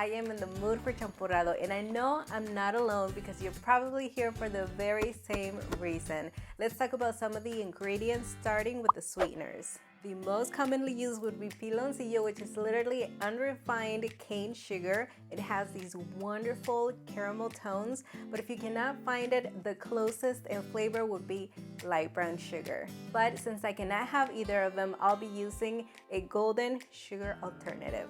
I am in the mood for champurrado, and I know I'm not alone because you're probably here for the very same reason. Let's talk about some of the ingredients, starting with the sweeteners. The most commonly used would be piloncillo, which is literally unrefined cane sugar. It has these wonderful caramel tones, but if you cannot find it, the closest in flavor would be light brown sugar. But since I cannot have either of them, I'll be using a golden sugar alternative.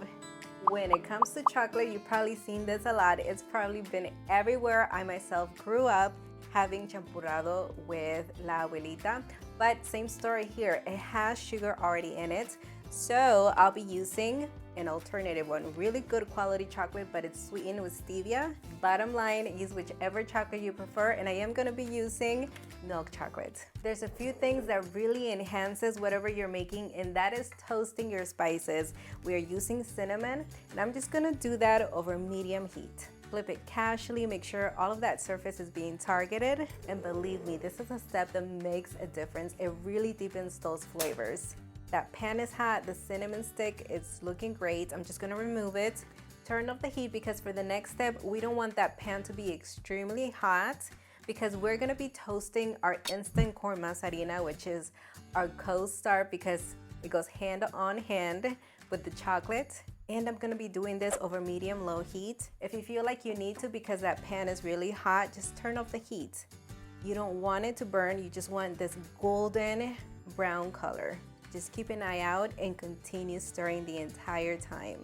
When it comes to chocolate, you've probably seen this a lot. It's probably been everywhere. I myself grew up having champurrado with la abuelita, but same story here. It has sugar already in it. So I'll be using an alternative one, really good quality chocolate, but it's sweetened with stevia. Bottom line, use whichever chocolate you prefer, and I am gonna be using milk chocolate. There's a few things that really enhances whatever you're making, and that is toasting your spices. We are using cinnamon, and I'm just gonna do that over medium heat. Flip it casually, make sure all of that surface is being targeted, and believe me, this is a step that makes a difference. It really deepens those flavors. That pan is hot, the cinnamon stick is looking great. I'm just gonna remove it. Turn off the heat because for the next step, we don't want that pan to be extremely hot because we're gonna be toasting our instant corn masa harina, which is our co-star because it goes hand on hand with the chocolate. And I'm gonna be doing this over medium-low heat. If you feel like you need to because that pan is really hot, just turn off the heat. You don't want it to burn, you just want this golden brown color. Just keep an eye out and continue stirring the entire time.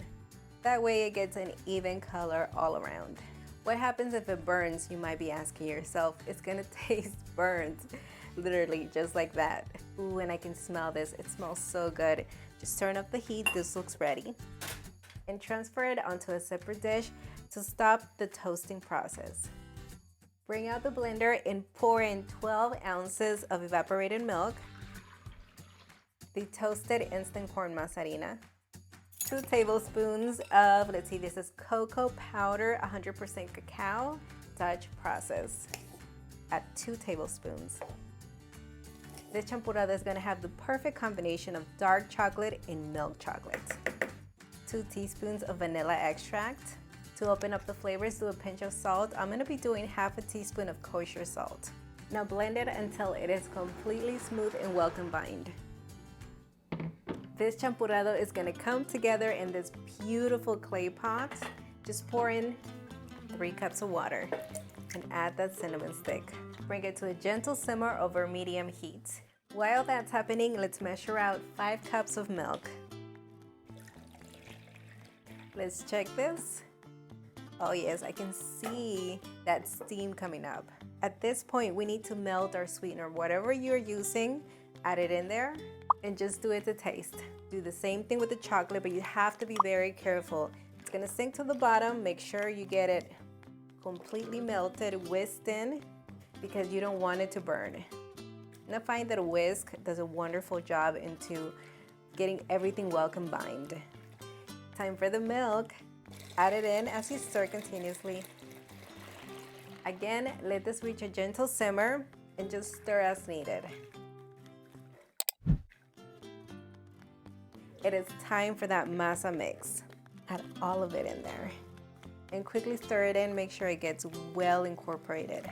That way it gets an even color all around. What happens if it burns, you might be asking yourself. It's gonna taste burnt, literally just like that. Ooh, and I can smell this, it smells so good. Just turn up the heat, this looks ready. And transfer it onto a separate dish to stop the toasting process. Bring out the blender and pour in 12 ounces of evaporated milk, the toasted instant corn masa harina, 2 tablespoons of, let's see, this is cocoa powder, 100% cacao, Dutch process. Add 2 tablespoons. This champurrado is gonna have the perfect combination of dark chocolate and milk chocolate. 2 teaspoons of vanilla extract. To open up the flavors, do a pinch of salt. I'm gonna be doing half a teaspoon of kosher salt. Now blend it until it is completely smooth and well combined. This champurrado is gonna come together in this beautiful clay pot. Just pour in 3 cups of water and add that cinnamon stick. Bring it to a gentle simmer over medium heat. While that's happening, let's measure out 5 cups of milk. Let's check this. Oh yes, I can see that steam coming up. At this point, we need to melt our sweetener. Whatever you're using, add it in there and just do it to taste. Do the same thing with the chocolate, but you have to be very careful. It's gonna sink to the bottom. Make sure you get it completely melted, whisked in, because you don't want it to burn. And I find that a whisk does a wonderful job into getting everything well combined. Time for the milk. Add it in as you stir continuously. Again, let this reach a gentle simmer and just stir as needed. It is time for that masa mix. Add all of it in there and quickly stir it in. Make sure it gets well incorporated.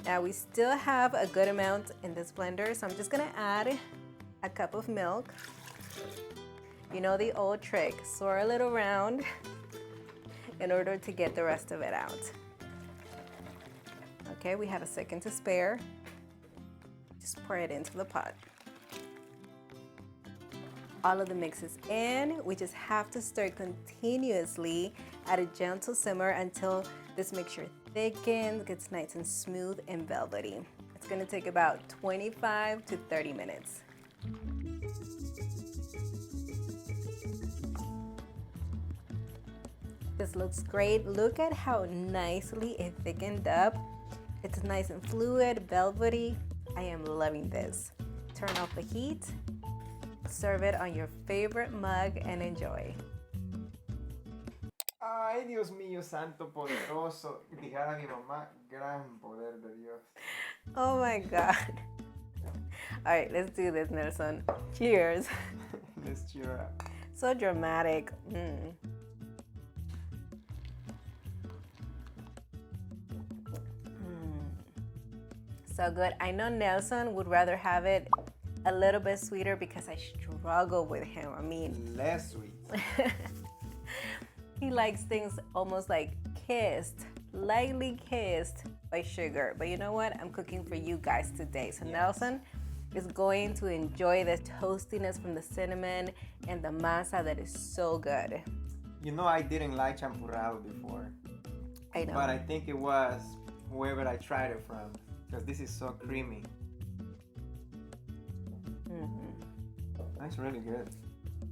Now we still have a good amount in this blender, so I'm just gonna add a cup of milk. You know the old trick, swirl it around in order to get the rest of it out. Okay, we have a second to spare. Just pour it into the pot. All of the mix is in. We just have to stir continuously at a gentle simmer until this mixture thickens, gets nice and smooth and velvety. It's gonna take about 25 to 30 minutes. This looks great. Look at how nicely it thickened up. It's nice and fluid, velvety. I am loving this. Turn off the heat. Serve it on your favorite mug and enjoy. Ay, Dios mío, santo poderoso. Dijera mi mamá, gran poder de Dios. Oh my God. All right, let's do this, Nelson. Cheers. Let's cheer up. So dramatic. So good. I know Nelson would rather have it a little bit sweeter because I struggle with him. I mean, Less sweet. he likes things almost like kissed, lightly kissed by sugar. But you know what? I'm cooking for you guys today. So Yes. Nelson is going to enjoy the toastiness from the cinnamon and the masa that is so good. You know, I didn't like champurrado before, I know. but I think it was whoever I tried it from, because this is so creamy. That's really good.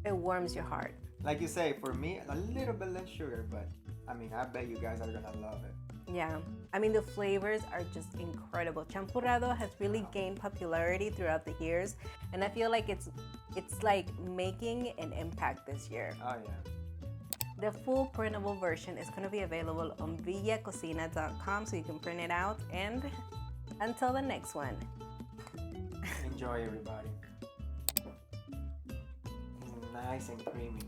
It warms your heart. Like you say, for me, a little bit less sugar, but I mean, I bet you guys are gonna love it. Yeah, I mean the flavors are just incredible. Champurrado has really gained popularity throughout the years, and I feel like it's like making an impact this year. Oh yeah. The full printable version is going to be available on villacocina.com, so you can print it out. And until the next one. Enjoy, everybody. Nice and creamy.